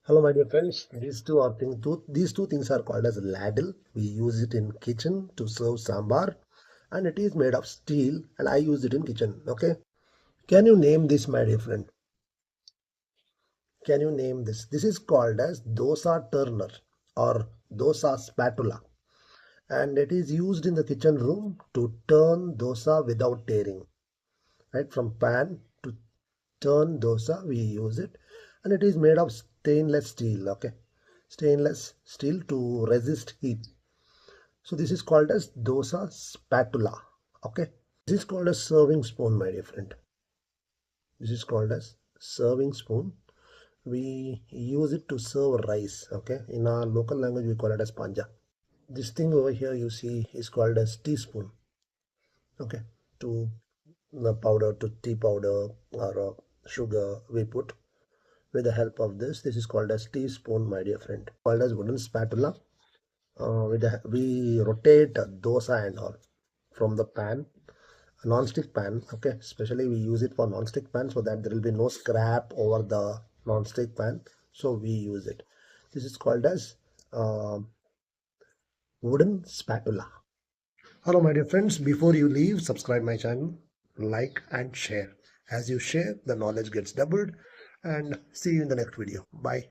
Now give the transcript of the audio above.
Hello, my dear friends. These two things are called as ladle. We use it in kitchen to serve sambar, and it is made of steel. And I use it in kitchen. Okay. Can you name this, my dear friend? Can you name this? This is called as Dosa Turner or Dosa Spatula, and it is used in the kitchen room to turn dosa without tearing. Right, from pan to turn dosa, we use it, and it is made of stainless steel. Okay, stainless steel to resist heat. So this is called as dosa spatula. Okay, this is called as serving spoon, my dear friend. This is called as serving spoon. We use it to serve rice. Okay, in our local language we call it as panja. This thing over here you see is called as teaspoon. Okay, to the powder, to tea powder or sugar we put with the help of this is called as teaspoon, my dear friend. Called as wooden spatula. We rotate dosa and all from the pan, a non-stick pan. Okay, especially we use it for non-stick pan so that there will be no scrap over the non-stick pan, so we use it. This is called as uh, wooden spatula. Hello, my dear friends. Before you leave, subscribe my channel, like and share. As you share, the knowledge gets doubled. And see you in the next video. Bye.